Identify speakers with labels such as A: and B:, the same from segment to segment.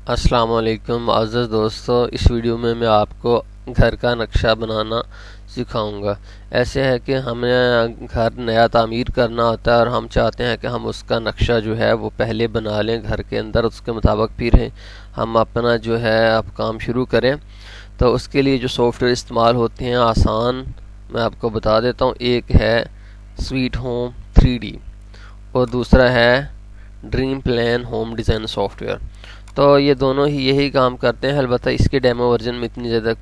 A: अस्सलाम वालेकुम अज़ीज़ दोस्तों, इस वीडियो में मैं आपको घर का नक्शा बनाना सिखाऊंगा। ऐसे है कि हमें घर नया तामीर करना होता है और हम चाहते हैं कि हम उसका नक्शा जो है वो पहले बना लें घर के अंदर, उसके मुताबिक फिर हम अपना जो है अब काम शुरू करें। तो उसके लिए जो सॉफ्टवेयर इस्तेमाल होते हैं आसान मैं आपको बता देता हूँ। एक है स्वीट होम 3D और दूसरा है dream plan home design software. तो ये दोनों ही यही काम करते हैं, अलबत्ता इसके डेमो वर्जन में इतनी ज़्यादा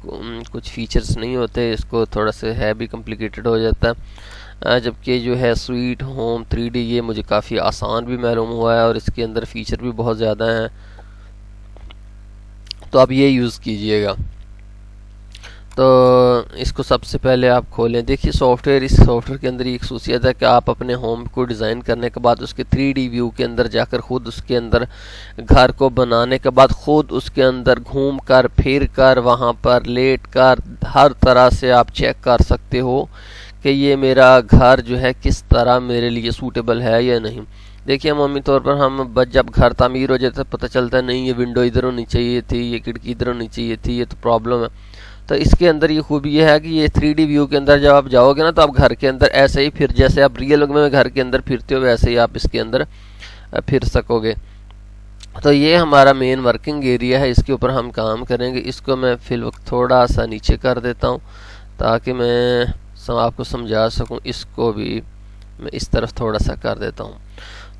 A: कुछ फीचर्स नहीं होते, इसको थोड़ा सा है भी कॉम्प्लिकेटेड हो जाता है। जबकि जो है स्वीट होम 3D ये मुझे काफ़ी आसान भी मालूम हुआ है और इसके अंदर फीचर भी बहुत ज़्यादा हैं, तो आप ये यूज़ कीजिएगा। तो इसको सबसे पहले आप खोलें। देखिए सॉफ्टवेयर, इस सॉफ्टवेयर के अंदर एक खसूसियत है कि आप अपने होम को डिज़ाइन करने के बाद उसके 3D व्यू के अंदर जाकर ख़ुद उसके अंदर घर को बनाने के बाद ख़ुद उसके अंदर घूम कर फिर कर वहाँ पर लेट कर हर तरह से आप चेक कर सकते हो कि ये मेरा घर जो है किस तरह मेरे लिए सूटेबल है या नहीं। देखिए मामूली तौर पर हम जब घर तामीर हो जाता है पता चलता है नहीं ये विंडो इधर होनी चाहिए थी, ये खिड़की इधर होनी चाहिए थी, ये तो प्रॉब्लम है। तो इसके अंदर ये खूबी ये है कि ये 3D व्यू के अंदर जब आप जाओगे ना तो आप घर के अंदर ऐसे ही फिर जैसे आप रियल में घर के अंदर फिरते हो वैसे ही आप इसके अंदर फिर सकोगे। तो ये हमारा मेन वर्किंग एरिया है, इसके ऊपर हम काम करेंगे। इसको मैं फिल वक्त थोड़ा सा नीचे कर देता हूँ ताकि मैं आपको समझा सकूँ। इसको भी मैं इस तरफ थोड़ा सा कर देता हूँ।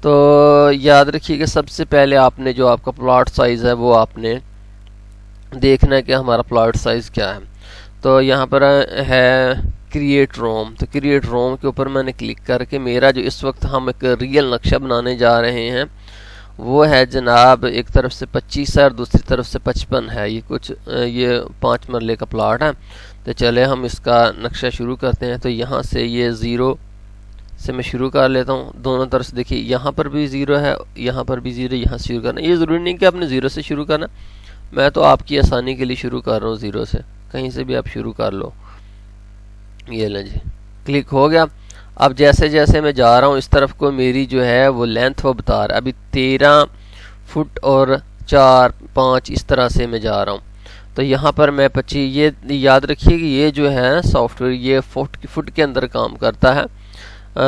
A: तो याद रखिएगा सबसे पहले आपने जो आपका प्लॉट साइज़ है वो आपने देखना है कि हमारा प्लॉट साइज़ क्या है। तो यहाँ पर है क्रिएट रोम, तो क्रिएट रोम के ऊपर मैंने क्लिक करके मेरा जो इस वक्त हम एक रियल नक्शा बनाने जा रहे हैं वो है जनाब, एक तरफ से 25 है और दूसरी तरफ से 55 है। ये 5 मरले का प्लॉट है। तो चले हम इसका नक्शा शुरू करते हैं। तो यहाँ से ये 0 से मैं शुरू कर लेता हूँ। दोनों तरफ से देखिए यहाँ पर भी 0 है, यहाँ पर भी 0, यहाँ से शुरू करना। ये ज़रूरी नहीं कि आपने 0 से शुरू करना, मैं तो आपकी आसानी के लिए शुरू कर रहा हूँ 0 से, कहीं से भी आप शुरू कर लो। ये लें जी, क्लिक हो गया। अब जैसे जैसे मैं जा रहा हूँ इस तरफ को मेरी जो है वो लेंथ वो बता रहा है। अभी 13 फुट और 4, 5 इस तरह से मैं जा रहा हूँ। तो यहाँ पर मैं 25, ये याद रखिए कि ये जो है सॉफ्टवेयर ये फुट के अंदर काम करता है,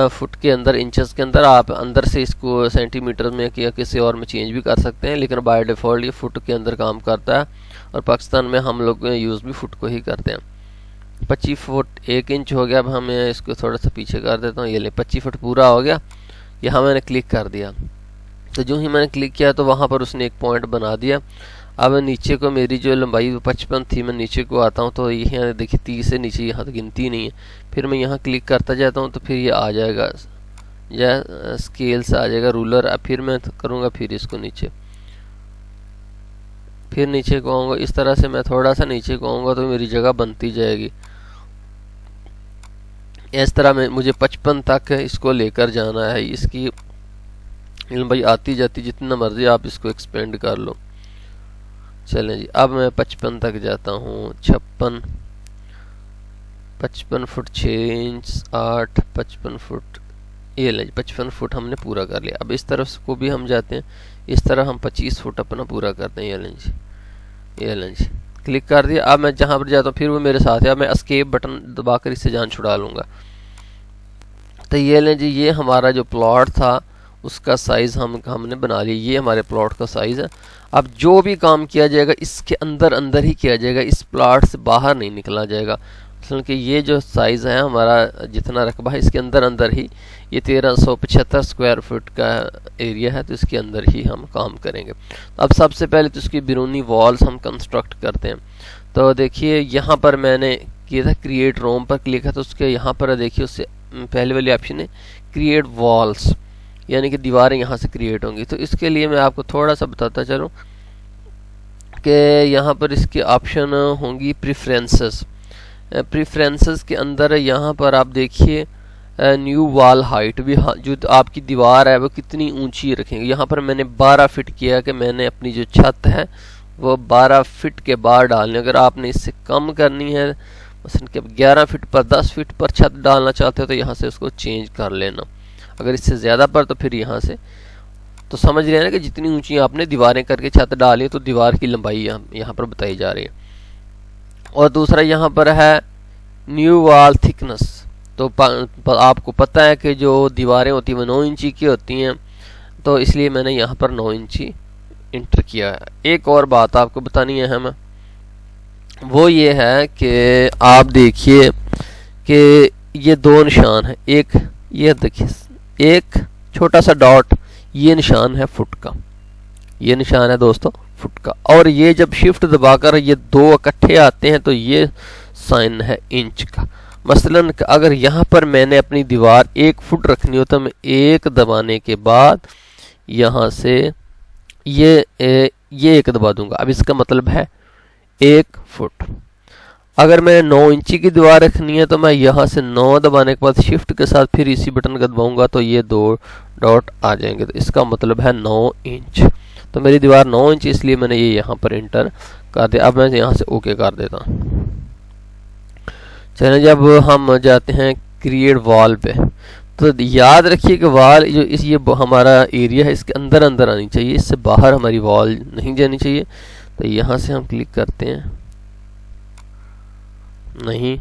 A: फुट के अंदर, इंचेस के अंदर। आप अंदर से इसको सेंटीमीटर में या किसी और में चेंज भी कर सकते हैं, लेकिन बाय डिफ़ॉल्ट ये फुट के अंदर काम करता है और पाकिस्तान में हम लोग यूज़ भी फुट को ही करते हैं। 25 फुट 1 इंच हो गया। अब हमें इसको थोड़ा सा पीछे कर देता हूँ। ये ले 25 फुट पूरा हो गया। यहाँ मैंने क्लिक कर दिया, तो जो ही मैंने क्लिक किया तो वहाँ पर उसने एक पॉइंट बना दिया। अब नीचे को मेरी जो लंबाई 55 थी, मैं नीचे को आता हूँ तो यहाँ देखिए 30 से नीचे यहाँ तो गिनती नहीं है। फिर मैं यहाँ क्लिक करता जाता हूँ तो फिर ये आ जाएगा या स्केल से आ जाएगा रूलर। अब फिर मैं करूँगा फिर इसको नीचे, फिर नीचे को आऊँगा। इस तरह से मैं थोड़ा सा नीचे को आऊँगा तो मेरी जगह बनती जाएगी। इस तरह में मुझे 55 तक इसको लेकर जाना है। इसकी लंबाई आती जाती जितना मर्जी आप इसको एक्सपेंड कर लो। चलें जी, अब मैं 55 तक जाता हूँ। 55 फुट 6 इंच 8, 55 फुट, ये ले 55 फुट हमने पूरा कर लिया। अब इस तरफ को भी हम जाते हैं, इस तरह हम 25 फुट अपना पूरा करते हैं। ये लेंज क्लिक कर दिया। अब मैं जहाँ पर जाता हूँ फिर वो मेरे साथ है। अब मैं एस्केप बटन दबाकर इससे जान छुड़ा लूँगा। तो ये लें जी, ये हमारा जो प्लॉट था उसका साइज़ हमने बना लिया। ये हमारे प्लॉट का साइज़ है। अब जो भी काम किया जाएगा इसके अंदर अंदर ही किया जाएगा, इस प्लॉट से बाहर नहीं निकला जाएगा, क्योंकि ये जो साइज़ है हमारा जितना रकबा है इसके अंदर अंदर ही, ये 1375 स्क्वायर फुट का एरिया है, तो इसके अंदर ही हम काम करेंगे। अब सबसे पहले तो इसकी बैरूनी वॉल्स हम कंस्ट्रक्ट करते हैं। तो देखिए यहाँ पर मैंने किया था क्रिएट रोम पर क्लिक है, तो उसके यहाँ पर देखिए उससे पहले वाली ऑप्शन है क्रिएट वॉल्स, यानी कि दीवारें यहाँ से क्रिएट होंगी। तो इसके लिए मैं आपको थोड़ा सा बताता चलूँ कि यहाँ पर इसकी ऑप्शन होंगी प्रेफरेंसेस। प्रेफरेंसेस के अंदर यहाँ पर आप देखिए न्यू वॉल हाइट भी, जो आपकी दीवार है वो कितनी ऊंची रखेंगे। यहाँ पर मैंने 12 फिट किया कि मैंने अपनी जो छत है वो 12 फिट के बाद डालनी। अगर आपने इससे कम करनी है, मसलन कि 11 फिट पर 10 फिट पर छत डालना चाहते हो तो यहाँ से उसको चेंज कर लेना। अगर इससे ज़्यादा पर तो फिर यहाँ से तो समझ रहे हैं ना कि जितनी ऊंची आपने दीवारें करके छत डाली तो दीवार की लंबाई यहाँ पर बताई जा रही है। और दूसरा यहाँ पर है न्यू वॉल थिकनेस। तो आपको पता है कि जो दीवारें होती हैं वो 9 इंची की होती हैं, तो इसलिए मैंने यहाँ पर 9 इंची इंटर किया है। एक और बात आपको बतानी है हमें, वो ये है कि आप देखिए कि ये दो निशान है, एक ये देखिए एक छोटा सा डॉट, ये निशान है फुट का, ये निशान है दोस्तों फुट का। और ये जब शिफ्ट दबाकर ये दो इकट्ठे आते हैं तो ये साइन है इंच का। मसलन अगर यहाँ पर मैंने अपनी दीवार 1 फुट रखनी हो तो मैं 1 दबाने के बाद यहाँ से ये 1 दबा दूंगा। अब इसका मतलब है 1 फुट। अगर मैंने 9 इंची की दीवार रखनी है तो मैं यहाँ से 9 दबाने के बाद शिफ्ट के साथ फिर इसी बटन को दबाऊंगा तो ये 2 डॉट आ जाएंगे, तो इसका मतलब है 9 इंच। तो मेरी दीवार 9 इंच, इसलिए मैंने ये यहाँ पर इंटर कर दिया। अब मैं यहाँ से ओके कर देता हूँ। चलिए जब हम जाते हैं क्रिएट वॉल पे, तो याद रखिए कि वॉल जो ये हमारा एरिया है इसके अंदर अंदर आनी चाहिए, इससे बाहर हमारी वॉल नहीं जानी चाहिए। तो यहाँ से हम क्लिक करते हैं, नहीं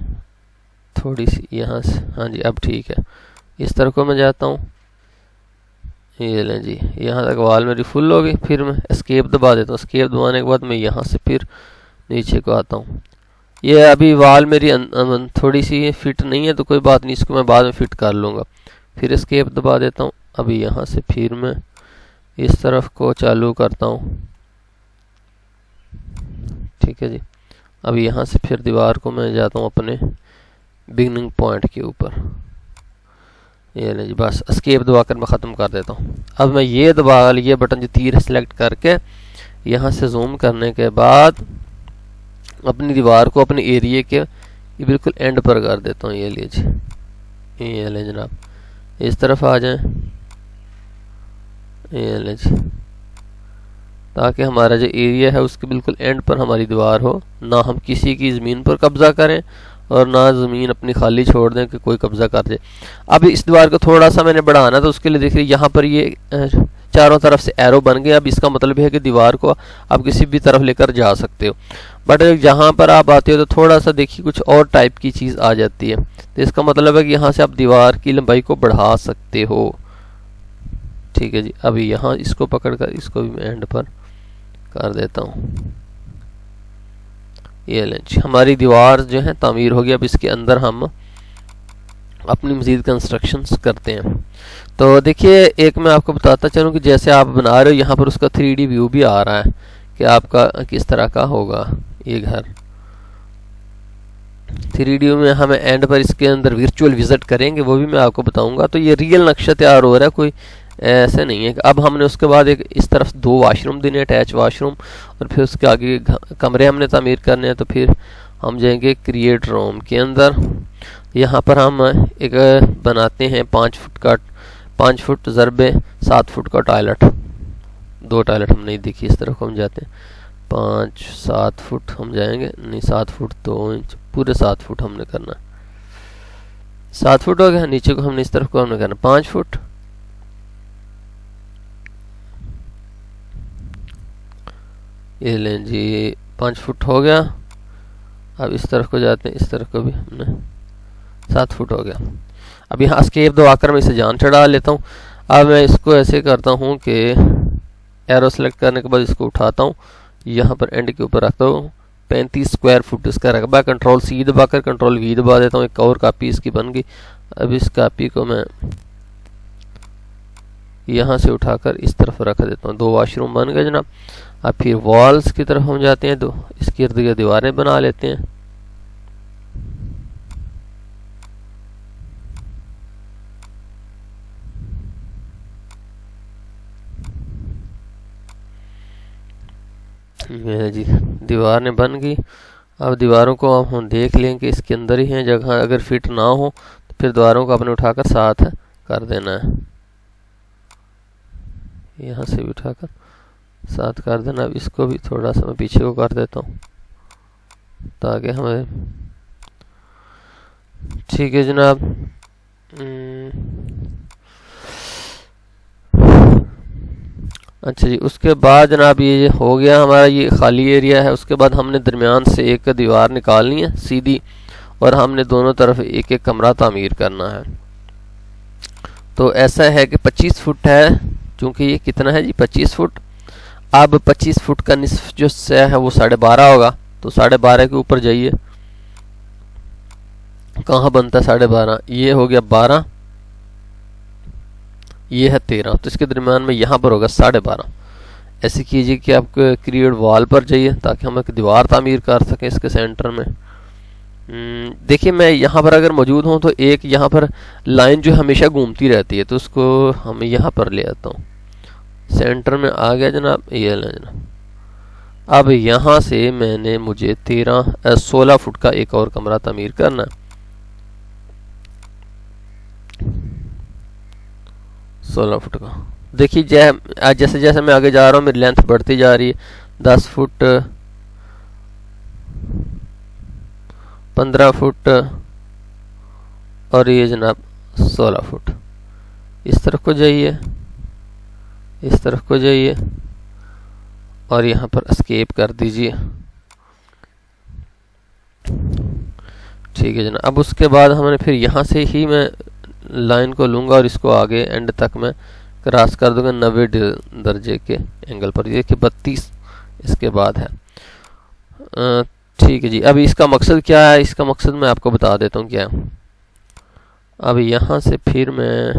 A: थोड़ी सी यहाँ से, हाँ जी अब ठीक है। इस तरह को मैं जाता हूँ, ये लें जी यहाँ तक वॉल मेरी फुल हो गई। फिर मैं एस्केप दबा देता हूँ। एस्केप दबाने के बाद मैं यहाँ से फिर नीचे को आता हूँ। ये अभी वॉल मेरी थोड़ी सी फिट नहीं है तो कोई बात नहीं, इसको मैं बाद में फिट कर लूँगा। फिर एस्केप दबा देता हूँ। अभी यहाँ से फिर मैं इस तरफ को चालू करता हूँ, ठीक है जी। अभी यहाँ से फिर दीवार को मैं जाता हूँ अपने बिगनिंग पॉइंट के ऊपर, ये नहीं जी बस एस्केप दबाकर मैं ख़त्म कर देता हूँ। अब मैं ये ये बटन जो तीर सेलेक्ट करके यहाँ से जूम करने के बाद अपनी दीवार को अपने एरिया के ये बिल्कुल एंड पर कर देता हूँ। ये लीजिए, ये ले जनाब, इस तरफ आ जाएं, ये लीजिए, ताकि हमारा जो एरिया है उसके बिल्कुल एंड पर हमारी दीवार हो, ना हम किसी की ज़मीन पर कब्ज़ा करें और ना ज़मीन अपनी खाली छोड़ दें कि कोई कब्ज़ा कर दे। अब इस दीवार को थोड़ा सा मैंने बढ़ाना, तो उसके लिए देखिए यहाँ पर ये चारों तरफ से एरो बन गए। अब इसका मतलब है कि दीवार को आप किसी भी तरफ लेकर जा सकते हो। बट जहाँ पर आप आते हो तो थोड़ा सा देखिए कुछ और टाइप की चीज़ आ जाती है, तो इसका मतलब है कि यहाँ से आप दीवार की लंबाई को बढ़ा सकते हो, ठीक है जी। अभी यहाँ इसको पकड़कर इसको भी मैं एंड पर कर देता हूँ। ये लेंच हमारी दीवार जो है तामीर हो गई। अब इसके अंदर हम अपनी मज़ीद कंस्ट्रक्शंस करते हैं। तो देखिए एक मैं आपको बताता चलूँ कि जैसे आप बना रहे हो यहाँ पर उसका 3D व्यू भी आ रहा है कि आपका किस तरह का होगा ये घर। 3D में हमें एंड पर इसके अंदर वर्चुअल विजिट करेंगे, वो भी मैं आपको बताऊंगा। तो ये रियल नक्शा तैयार हो रहा है, कोई ऐसे नहीं है। अब हमने उसके बाद एक इस तरफ 2 वाशरूम देने, अटैच वाशरूम, और फिर उसके आगे कमरे हमने तामीर करने हैं। तो फिर हम जाएंगे क्रिएट रूम के अंदर। यहाँ पर हम एक बनाते हैं 5 फुट ज़रबे 7 फुट का टॉयलेट। 2 टॉयलेट हम नहीं देखी, इस तरफ हम जाते हैं 5-7 फुट हम जाएंगे, नहीं 7 फुट 2 इंच, पूरे 7 फुट हमने करना। 7 फुट हो गया। नीचे को हमने इस तरफ को हमने करना 5 फुट। ये लें जी 5 फुट हो गया। अब इस तरफ को जाते हैं, इस तरफ को भी हमने 7 फुट हो गया। अब यहाँ एस्केप दबाकर मैं इसे जान चढ़ा लेता हूँ। अब मैं इसको ऐसे करता हूँ कि एरो सेलेक्ट करने के बाद इसको उठाता हूँ, यहाँ पर एंड के ऊपर रखता हूँ। 35 स्क्वायर फुट इसका रकबा। कंट्रोल C दबाकर कंट्रोल V दबा देता हूँ। एक और कापी इसकी बन गई। अब इस कापी को मैं यहाँ से उठाकर इस तरफ रख देता हूँ। 2 वाशरूम बन गए जनाब। अब फिर वॉल्स की तरफ हम जाते हैं, तो इसके इर्द गिर्द दीवारें बना लेते हैं। ये जी दीवारें बन गई। अब दीवारों को हम देख लें कि इसके अंदर ही हैं जगह, अगर फिट ना हो तो फिर दीवारों को अपने उठाकर साथ कर देना है, यहाँ से भी उठाकर साथ कर देना। अब इसको भी थोड़ा सा मैं पीछे को कर देता हूँ ताकि हमें, ठीक है जनाब। अच्छा जी, उसके बाद जनाब ये हो गया हमारा, ये खाली एरिया है। उसके बाद हमने दरमियान से एक दीवार निकालनी है सीधी, और हमने दोनों तरफ एक एक कमरा तामीर करना है। तो ऐसा है कि 25 फुट है, चूँकि ये कितना है जी 25 फुट। अब 25 फुट का निस्फ जो है वो 12.5 होगा। तो 12.5 के ऊपर जाइए, कहाँ बनता है 12.5, ये हो गया 12, ये है 13, तो इसके दरमियान में यहाँ पर होगा 12.5। ऐसे कीजिए कि आप क्रिएट वॉल पर जाइए ताकि हम एक दीवार तामीर कर सकें इसके सेंटर में। देखिए मैं यहाँ पर अगर मौजूद हूँ तो एक यहाँ पर लाइन जो हमेशा घूमती रहती है, तो उसको हम यहाँ पर ले आता हूँ। सेंटर में आ गया जनाब, ये लें जनाब। अब यहाँ से मुझे 16 फुट का एक और कमरा तामीर करना है। 16 फुट का देखिए, जैसे जैसे मैं आगे जा रहा हूँ मेरी लेंथ बढ़ती जा रही है। 10 फुट, 15 फुट, और ये जनाब 16 फुट। इस तरफ को जाइए, इस तरफ को जाइए, और यहाँ पर एस्केप कर दीजिए। ठीक है जनाब। अब उसके बाद हमने फिर यहाँ से ही मैं लाइन को लूँगा और इसको आगे एंड तक मैं क्रॉस कर दूंगा 90 दर्जे के एंगल पर। ये कि 32 इसके बाद है। ठीक है जी। अब इसका मकसद क्या है, इसका मकसद मैं आपको बता देता हूँ क्या है। अब यहाँ से फिर मैं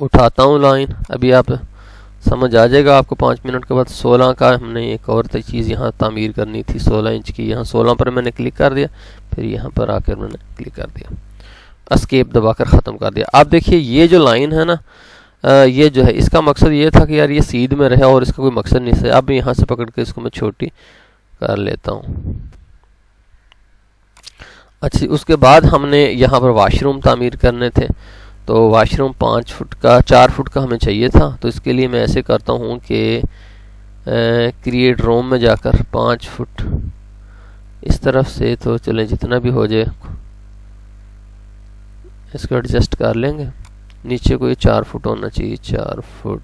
A: उठाता हूँ लाइन, अभी आप समझ आ जाएगा आपको 5 मिनट के बाद। 16 का हमने एक और चीज़ यहाँ तामीर करनी थी, 16 इंच की। यहाँ 16 पर मैंने क्लिक कर दिया, फिर यहाँ पर आकर मैंने क्लिक कर दिया, एस्केप दबाकर ख़त्म कर दिया। आप देखिए ये जो लाइन है ना, ये जो है इसका मकसद ये था कि यार ये सीध में रहे, और इसका कोई मकसद नहीं था। अब यहाँ से पकड़ के इसको मैं छोटी कर लेता हूँ। अच्छा, उसके बाद हमने यहाँ पर वाशरूम तामीर करने थे। तो वाशरूम 5 फुट का, 4 फुट का हमें चाहिए था। तो इसके लिए मैं ऐसे करता हूँ कि क्रिएट रूम में जाकर 5 फुट इस तरफ से, तो चलें जितना भी हो जाए इसको एडजस्ट कर लेंगे। नीचे को ये 4 फुट होना चाहिए, 4 फुट।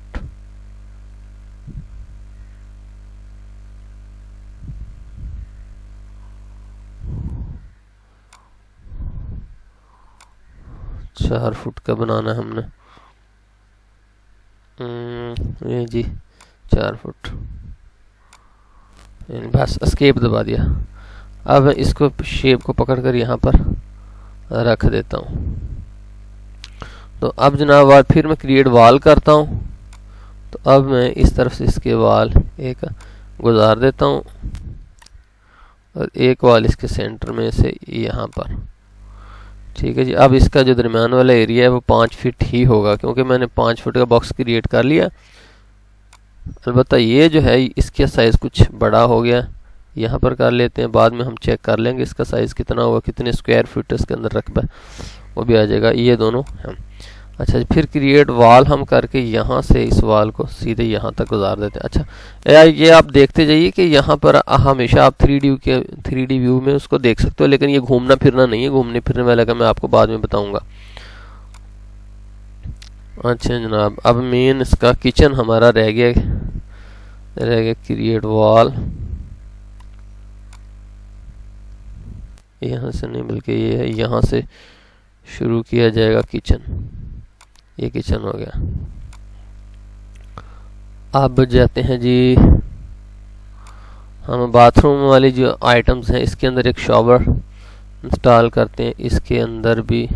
A: चार फुट का बनाना है हमने। ये जी 4 फुट, बस एस्केप दबा दिया। अब इसको शेप को पकड़कर यहाँ पर रख देता हूँ। तो अब जनाब फिर मैं क्रिएट वॉल करता हूँ। तो अब मैं इस तरफ से इसके वॉल एक गुजार देता हूँ, और एक वॉल इसके सेंटर में से यहाँ पर। ठीक है जी। अब इसका जो दरमियान वाला एरिया है वो 5 फीट ही होगा, क्योंकि मैंने 5 फुट का बॉक्स क्रिएट कर लिया। अलबत्ता ये जो है इसका साइज़ कुछ बड़ा हो गया, यहाँ पर कर लेते हैं, बाद में हम चेक कर लेंगे इसका साइज़ कितना होगा, कितने स्क्वायर फीट इसके अंदर रकबा वो भी आ जाएगा। ये दोनों हैं। अच्छा, फिर क्रिएट वॉल हम करके यहाँ से इस वॉल को सीधे यहाँ तक गुजार देते हैं। अच्छा, ये आप देखते जाइए कि यहाँ पर हमेशा आप 3D व्यू में उसको देख सकते हो, लेकिन ये घूमना फिरना नहीं है। घूमने फिरने वाला का मैं आपको बाद में बताऊंगा। अच्छा जनाब, अब मेन इसका किचन हमारा रह गया क्रिएट वॉल। यहाँ से नहीं बल्कि ये है, यहाँ से शुरू किया जाएगा किचन। ये किचन हो गया। अब जाते हैं जी हम बाथरूम वाली जो आइटम्स हैं, इसके अंदर एक शॉवर इंस्टॉल करते हैं। इसके अंदर भी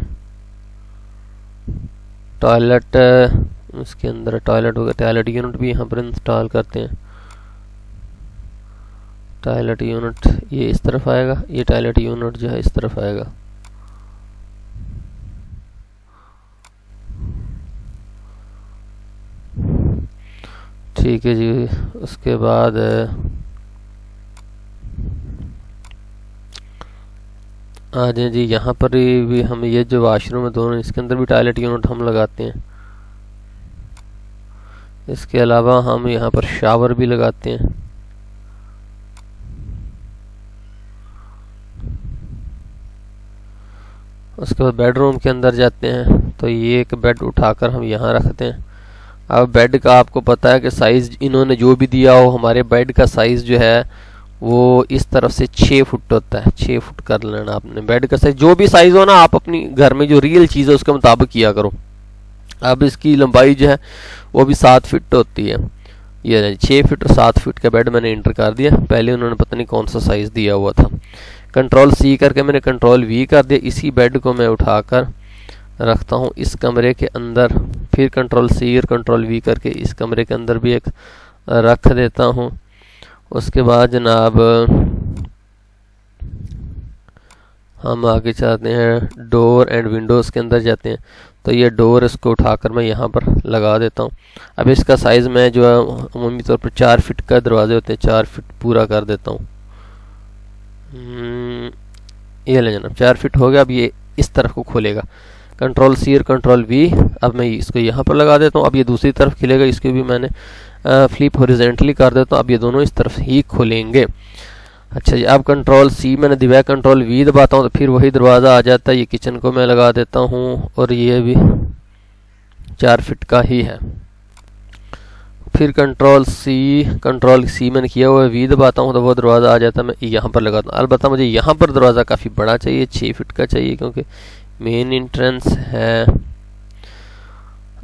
A: टॉयलेट, इसके अंदर टॉयलेट होगा, टॉयलेट यूनिट भी यहाँ पर इंस्टॉल करते हैं। टॉयलेट यूनिट ये इस तरफ आएगा, ये टॉयलेट यूनिट जो है इस तरफ आएगा। ठीक है जी। उसके बाद आ जाए जी, यहाँ पर भी हम ये जो वाशरूम है दोनों, इसके अंदर भी टॉयलेट यूनिट हम लगाते हैं। इसके अलावा हम यहाँ पर शावर भी लगाते हैं। उसके बाद बेडरूम के अंदर जाते हैं तो ये एक बेड उठाकर हम यहाँ रखते हैं। अब बेड का आपको पता है कि साइज़ इन्होंने जो भी दिया हो, हमारे बेड का साइज़ जो है वो इस तरफ से 6 फुट होता है। 6 फुट कर लेना आपने। बेड का साइज जो भी साइज़ हो ना, आप अपनी घर में जो रियल चीज़ है उसके मुताबिक किया करो। अब इसकी लंबाई जो है वो भी 7 फीट होती है। ये 6 फीट और 7 फीट का बेड मैंने इंटर कर दिया। पहले उन्होंने पता नहीं कौन सा साइज़ दिया हुआ था। कंट्रोल C करके मैंने कंट्रोल V कर दिया। इसी बेड को मैं उठाकर रखता हूँ इस कमरे के अंदर। फिर कंट्रोल C और कंट्रोल V करके इस कमरे के अंदर भी एक रख देता हूँ। उसके बाद जनाब हम आगे चाहते हैं डोर एंड विंडोज़ के अंदर जाते हैं। तो ये डोर इसको उठाकर मैं यहाँ पर लगा देता हूँ। अब इसका साइज़ मैं जो है अमूमी तौर पर 4 फीट का दरवाजे होते हैं, 4 फीट पूरा कर देता हूँ। ये ले जनाब 4 फीट हो गया। अब ये इस तरफ को खोलेगा। कंट्रोल C और कंट्रोल V। अब मैं इसको यहाँ पर लगा देता हूँ। अब ये दूसरी तरफ खुलेगा। इसको भी मैंने फ्लिप हॉरिजॉन्टली कर देता हूँ। अब ये दोनों इस तरफ ही खुलेंगे। अच्छा जी, अब कंट्रोल C मैंने दबाया, कंट्रोल V दबाता हूँ तो फिर वही दरवाज़ा आ जाता है। ये किचन को मैं लगा देता हूँ और ये भी 4 फीट का ही है। फिर कंट्रोल C मैंने किया हुआ है, V दबाता हूँ तो वो दरवाज़ा आ जाता है। मैं यहाँ पर लगाता हूँ। अलबत्ता मुझे यहाँ पर दरवाज़ा काफ़ी बड़ा चाहिए, 6 फीट का चाहिए, क्योंकि मेन एंट्रेंस है।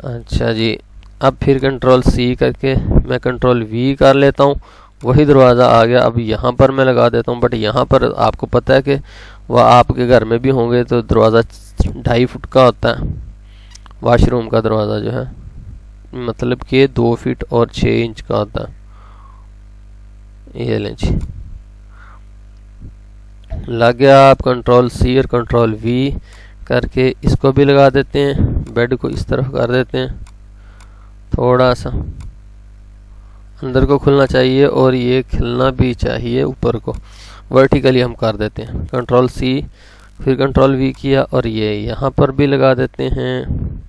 A: अच्छा जी, अब फिर कंट्रोल C करके मैं कंट्रोल V कर लेता हूँ। वही दरवाज़ा आ गया। अब यहाँ पर मैं लगा देता हूँ। बट यहाँ पर आपको पता है कि वह आपके घर में भी होंगे तो दरवाज़ा 2.5 फुट का होता है। वाशरूम का दरवाज़ा जो है मतलब कि 2 फीट और 6 इंच का होता है। ये लें जी, लग गया। आप कंट्रोल C और कंट्रोल V करके इसको भी लगा देते हैं। बेड को इस तरफ कर देते हैं, थोड़ा सा अंदर को खुलना चाहिए और ये खिलना भी चाहिए ऊपर को। वर्टिकली हम कर देते हैं। कंट्रोल C फिर कंट्रोल V किया और ये यहाँ पर भी लगा देते हैं।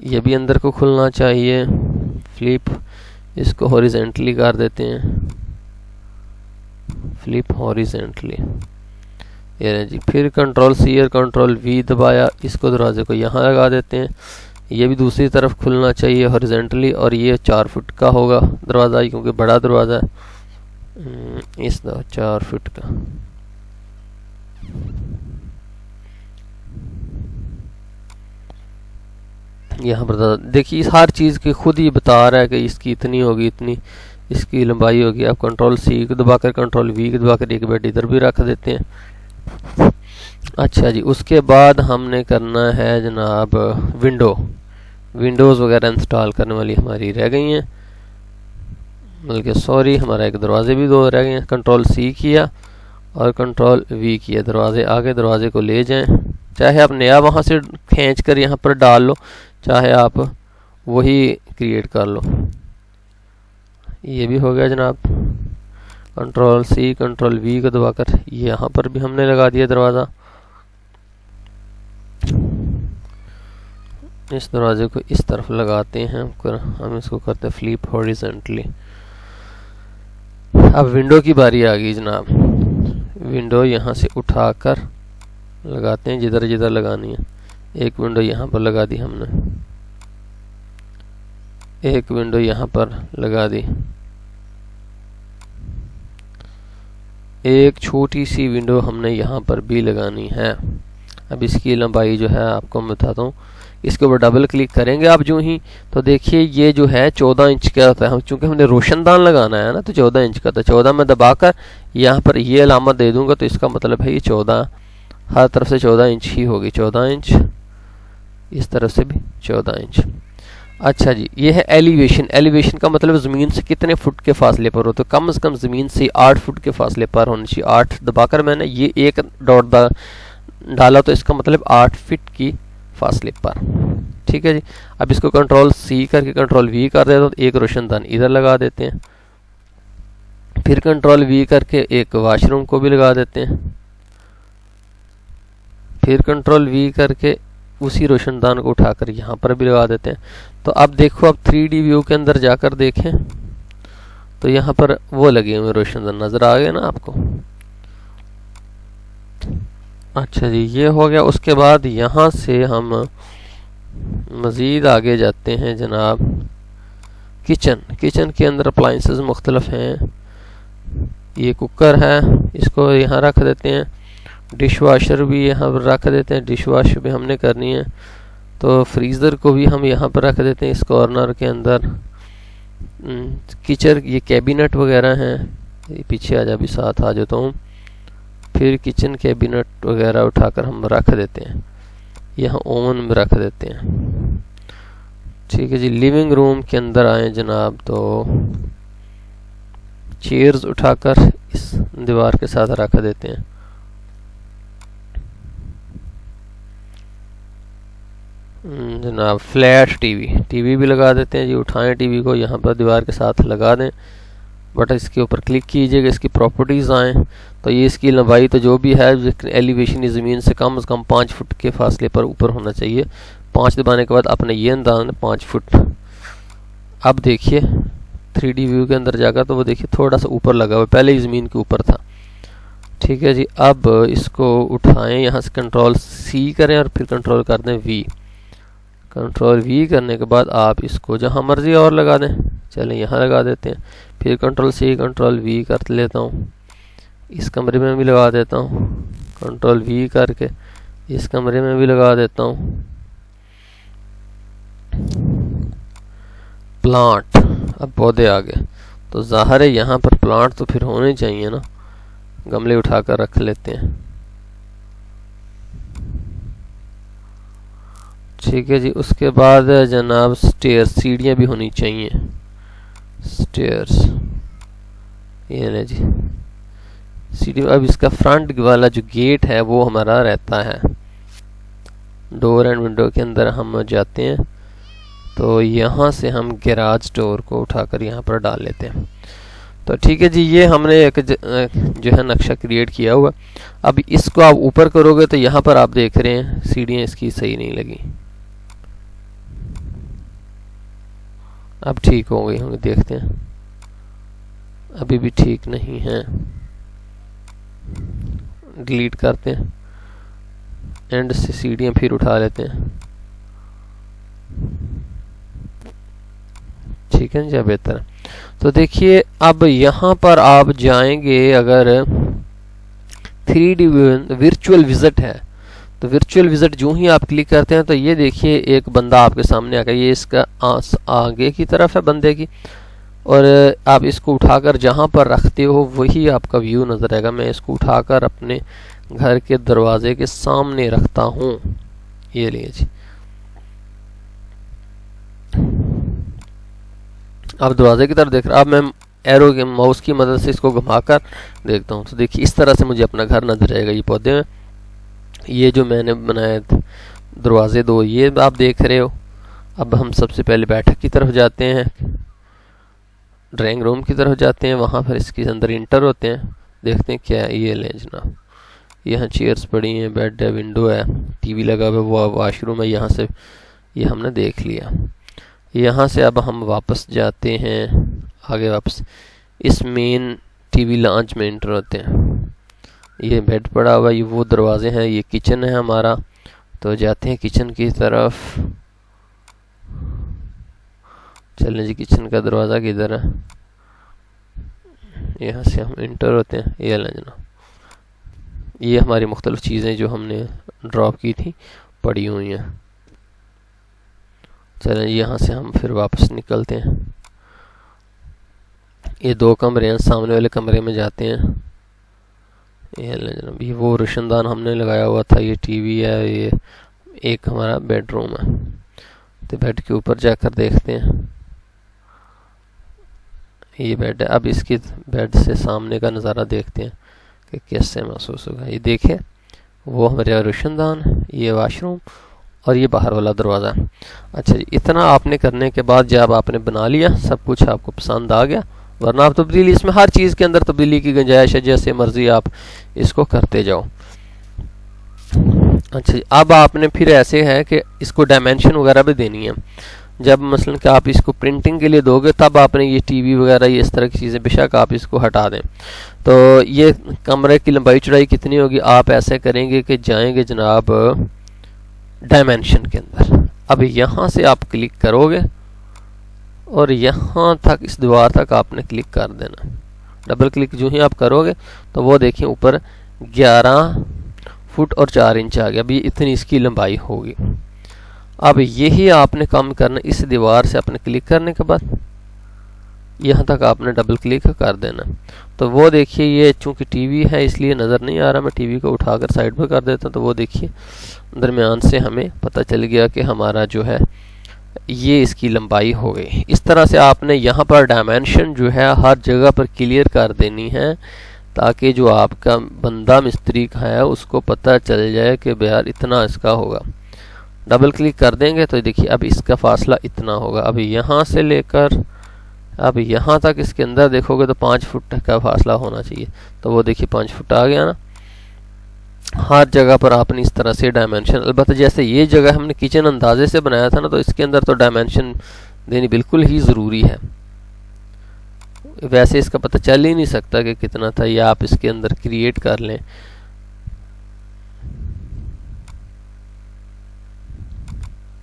A: ये भी अंदर को खुलना चाहिए। फ्लिप इसको हॉरिजॉन्टली कर देते हैं। फ्लिप हॉरिजॉन्टली, ये जी। फिर कंट्रोल C और कंट्रोल V दबाया, इसको दरवाजे को यहाँ लगा देते हैं। ये भी दूसरी तरफ खुलना चाहिए हॉरिजॉन्टली और ये 4 फुट का होगा दरवाज़ा, क्योंकि बड़ा दरवाज़ा है। इस 4 फुट का। यहाँ पर देखिए हर चीज़ की खुद ही बता रहा है कि इसकी इतनी होगी, इतनी इसकी लंबाई होगी। अब कंट्रोल C को दबाकर कंट्रोल V को दबाकर एक बेड इधर भी रख देते हैं। अच्छा जी, उसके बाद हमने करना है जनाब विंडोज़ वगैरह इंस्टॉल करने वाली हमारी रह गई हैं। बल्कि सॉरी, हमारा एक दरवाजे भी 2 रह गए हैं। कंट्रोल C किया और कंट्रोल V किया। दरवाजे आगे दरवाजे को ले जाएं। चाहे आप नया वहाँ से खींच कर यहाँ पर डाल लो, चाहे आप वही क्रिएट कर लो। ये भी हो गया जनाब। कंट्रोल C कंट्रोल V को दबाकर यहाँ पर भी हमने लगा दिया दरवाज़ा। इस दरवाजे को इस तरफ लगाते हैं। हम इसको करते हैं फ्लिप हॉरिजॉन्टली। अब विंडो की बारी आ गई जनाब। विंडो यहाँ से उठाकर लगाते हैं जिधर जिधर लगानी है। एक विंडो यहाँ पर लगा दी हमने, एक विंडो यहाँ पर लगा दी, एक छोटी सी विंडो हमने यहाँ पर भी लगानी है। अब इसकी लंबाई जो है आपको मैं बताता हूँ। इसके ऊपर डबल क्लिक करेंगे आप जो ही, तो देखिए ये जो है 14 इंच का होता है। चूँकि हमने रोशनदान लगाना है ना, तो 14 इंच का। तो 14 में दबाकर यहाँ पर ये अलामत दे दूंगा, तो इसका मतलब है ये 14 हर तरफ से 14 इंच ही होगी। 14 इंच, इस तरफ से भी 14 इंच। अच्छा जी, ये है एलिवेशन। एलिवेशन का मतलब ज़मीन से कितने फुट के फासले पर हो, तो कम से कम ज़मीन से 8 फुट के फासले पर होनी चाहिए। 8 दबाकर मैंने ये एक डॉट डाला, तो इसका मतलब 8 फीट की फासले पर। ठीक है जी। अब इसको कंट्रोल C करके कंट्रोल V कर देते हो, तो एक रोशनदान इधर लगा देते हैं। फिर कंट्रोल V करके एक वाशरूम को भी लगा देते हैं। फिर कंट्रोल V करके उसी रोशनदान को उठाकर यहाँ पर भी लगा देते हैं। तो अब देखो, अब 3D व्यू के अंदर जाकर देखें तो यहाँ पर वो लगे हुए रोशनदान नज़र आ गए ना आपको। अच्छा जी, ये हो गया। उसके बाद यहाँ से हम मज़ीद आगे जाते हैं जनाब। किचन के अंदर अप्लाइंसेस मुख्तलिफ हैं। ये कुकर है, इसको यहाँ रख देते हैं। डिश वाशर भी यहाँ पर रख देते हैं, डिश वॉश भी हमने करनी है। तो फ्रीज़र को भी हम यहाँ पर रख देते हैं इस कॉर्नर के अंदर। किचन ये कैबिनेट वगैरह हैं, ये पीछे आ जा, भी साथ आ जाता हूँ। फिर किचन कैबिनेट वगैरह उठाकर हम रख देते हैं, यहाँ ओवन में रख देते हैं। ठीक है जी। लिविंग रूम के अंदर आए जनाब, तो चेयर्स उठाकर इस दीवार के साथ रख देते हैं। जनाब फ्लैट टीवी भी लगा देते हैं जी। उठाएं टीवी को, यहाँ पर दीवार के साथ लगा दें। बट इसके ऊपर क्लिक कीजिएगा, इसकी प्रॉपर्टीज़ आएँ तो ये इसकी लंबाई तो जो भी है एलिवेशन ज़मीन से कम 5 फुट के फासले पर ऊपर होना चाहिए। 5 दबाने के बाद अपने ये अंदाज 5 फुट। अब देखिए 3D व्यू के अंदर जाकर तो वो देखिए थोड़ा सा ऊपर लगा हुआ, पहले ही ज़मीन के ऊपर था। ठीक है जी। अब इसको उठाएं, यहाँ से कंट्रोल C करें और फिर कंट्रोल कर दें V। कंट्रोल V करने के बाद आप इसको जहाँ मर्जी और लगा दें। चलें यहाँ लगा देते हैं। फिर कंट्रोल C कंट्रोल V कर लेता हूँ, इस कमरे में भी लगा देता हूँ। कंट्रोल V करके इस कमरे में भी लगा देता हूँ। प्लांट, अब पौधे आ गए तो ज़ाहिर है यहाँ पर प्लांट तो फिर होने चाहिए ना। गमले उठाकर रख लेते हैं। ठीक है जी। उसके बाद जनाब स्टेयर्स, सीढ़ियाँ भी होनी चाहिए। स्टेयर्स ये ले जी सीढ़ी। अब इसका फ्रंट वाला जो गेट है वो हमारा रहता है। डोर एंड विंडो के अंदर हम जाते हैं तो यहाँ से हम गैराज डोर को उठाकर यहाँ पर डाल लेते हैं। तो ठीक है जी, ये हमने एक जो है नक्शा क्रिएट किया हुआ। अब इसको आप ऊपर करोगे तो यहाँ पर आप देख रहे हैं सीढ़ियाँ इसकी सही नहीं लगी। अब ठीक हो गई होंगी, देखते हैं। अभी भी ठीक नहीं है, डिलीट करते हैं। एंड से सीढ़ियाँ फिर उठा लेते हैं। ठीक है जी, बेहतर है। तो देखिए अब यहाँ पर आप जाएंगे, अगर 3D वर्चुअल विजिट है तो वर्चुअल विजिट जो ही आप क्लिक करते हैं तो ये देखिए एक बंदा आपके सामने आ गया। ये इसका आगे की तरफ है बंदे की, और आप इसको उठाकर जहाँ पर रखते हो वही आपका व्यू नज़र आएगा। मैं इसको उठाकर अपने घर के दरवाजे के सामने रखता हूँ। ये लिए जी, अब दरवाजे की तरफ देख रहा। अब मैं एरो के माउस की मदद से इसको घुमाकर देखता हूँ तो देखिए इस तरह से मुझे अपना घर नजर आएगा। ये पौधे में ये जो मैंने बनाए दरवाजे 2 ये आप देख रहे हो। अब हम सबसे पहले बैठक की तरफ जाते हैं, ड्राइंग रूम की तरफ जाते हैं। वहाँ पर इसके अंदर इंटर होते हैं, देखते हैं क्या है। ये ले जनाब, यहाँ चेयर्स पड़ी हैं, बेड है, विंडो है, टीवी लगा हुआ है, वो वॉशरूम है। यहाँ से ये हमने देख लिया। यहाँ से अब हम वापस जाते हैं आगे, वापस इस मेन टीवी लॉन्च में इंटर होते हैं। ये बेड पड़ा हुआ, ये वो दरवाजे हैं, ये किचन है हमारा। तो जाते हैं किचन की तरफ। चलें जी, किचन का दरवाज़ा किधर है? यहाँ से हम इंटर होते हैं। ये लेना, ये हमारी मुख्तलिफ चीज़ें जो हमने ड्रॉप की थी पड़ी हुई हैं। चलें यहाँ से हम फिर वापस निकलते हैं। ये 2 कमरे हैं, सामने वाले कमरे में जाते हैं। ये जनाब, ये वो रोशनदान हमने लगाया हुआ था, ये टीवी है, ये एक हमारा बेडरूम है। तो बेड के ऊपर जाकर देखते हैं, ये बेड है। अब इसकी बेड से सामने का नज़ारा देखते हैं कि कैसे महसूस होगा। ये देखें, वो हमारे रोशनदान, ये वाशरूम और ये बाहर वाला दरवाज़ा। अच्छा जी, इतना आपने करने के बाद जब आपने बना लिया, सब कुछ आपको पसंद आ गया, वरना आप तब्दीली, इसमें हर चीज़ के अंदर तब्दीली की गुंजाइश है, जैसे मर्जी आप इसको करते जाओ। अच्छा जी, अब आपने फिर ऐसे है कि इसको डायमेंशन वगैरह भी देनी है। जब मसलन कि आप इसको प्रिंटिंग के लिए दोगे तब आपने ये टीवी वगैरह ये इस तरह की चीज़ें, बेशक आप इसको हटा दें। तो ये कमरे की लंबाई चौड़ाई कितनी होगी, आप ऐसे करेंगे कि जाएंगे जनाब डायमेंशन के अंदर। अब यहाँ से आप क्लिक करोगे और यहाँ तक इस दीवार तक आपने क्लिक कर देना। डबल क्लिक जो ही आप करोगे तो वो देखिए ऊपर 11 फुट और 4 इंच आ गया। अभी इतनी इसकी लंबाई होगी। अब यही आपने काम करना, इस दीवार से आपने क्लिक करने के बाद यहाँ तक आपने डबल क्लिक कर देना। तो वो देखिए ये चूंकि टीवी है इसलिए नज़र नहीं आ रहा, मैं टीवी को उठाकर साइड पर कर देता हूँ। तो वो देखिए दरमियान से हमें पता चल गया कि हमारा जो है ये इसकी लंबाई हो गई। इस तरह से आपने यहाँ पर डायमेंशन जो है हर जगह पर क्लियर कर देनी है, ताकि जो आपका बंदा मिस्त्री का है उसको पता चल जाए कि यार इतना इसका होगा। डबल क्लिक कर देंगे तो देखिए अब इसका फासला इतना होगा। अब यहाँ से लेकर अब यहाँ तक इसके अंदर देखोगे तो 5 फुट का फासला होना चाहिए। तो वो देखिए 5 फुट आ गया ना। हर जगह पर आपने इस तरह से डायमेंशन, अलबत्ता जैसे ये जगह हमने किचन अंदाजे से बनाया था ना, तो इसके अंदर तो डायमेंशन देनी बिल्कुल ही ज़रूरी है। वैसे इसका पता चल ही नहीं सकता कि कितना था, या आप इसके अंदर क्रिएट कर लें।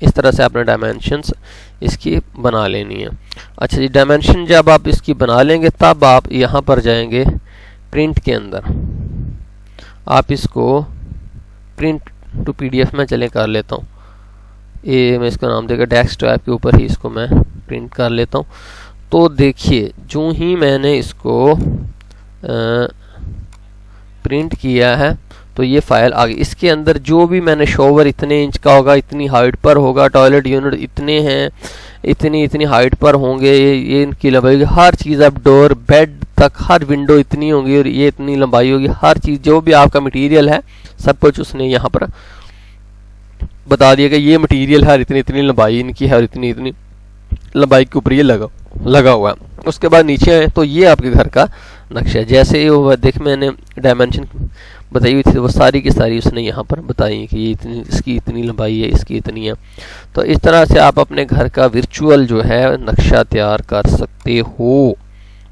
A: इस तरह से आपने डायमेंशंस इसकी बना लेनी है। अच्छा जी, डायमेंशन जब आप इसकी बना लेंगे तब आप यहाँ पर जाएंगे प्रिंट के अंदर। आप इसको प्रिंट टू पीडीएफ में चले कर लेता हूँ। ये मैं इसका नाम देगा डेस्कटॉप के ऊपर ही इसको मैं प्रिंट कर लेता हूँ। तो देखिए जो ही मैंने इसको प्रिंट किया है तो ये फाइल आ गई। इसके अंदर जो भी मैंने शॉवर इतने इंच का होगा, इतनी हाइट पर होगा, टॉयलेट यूनिट इतने हैं, इतनी हाइट पर होंगे, ये इनकी लंबाई, हर चीज़, अब डोर बेड तक हर विंडो इतनी होगी और ये इतनी लंबाई होगी। हर चीज़ जो भी आपका मटेरियल है सब कुछ उसने यहाँ पर बता दिया कि ये मटेरियल है, इतनी लंबाई इनकी है और इतनी लंबाई के ऊपर ये लगा हुआ है। उसके बाद नीचे आए तो ये आपके घर का नक्शा है। जैसे ये देख मैंने डायमेंशन बताई हुई थी वो सारी की सारी उसने यहाँ पर बताई कि ये इतनी, इसकी इतनी लंबाई है, इसकी इतनी है। तो इस तरह से आप अपने घर का वर्चुअल जो है नक्शा तैयार कर सकते हो।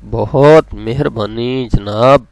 A: बहुत मेहरबानी जनाब।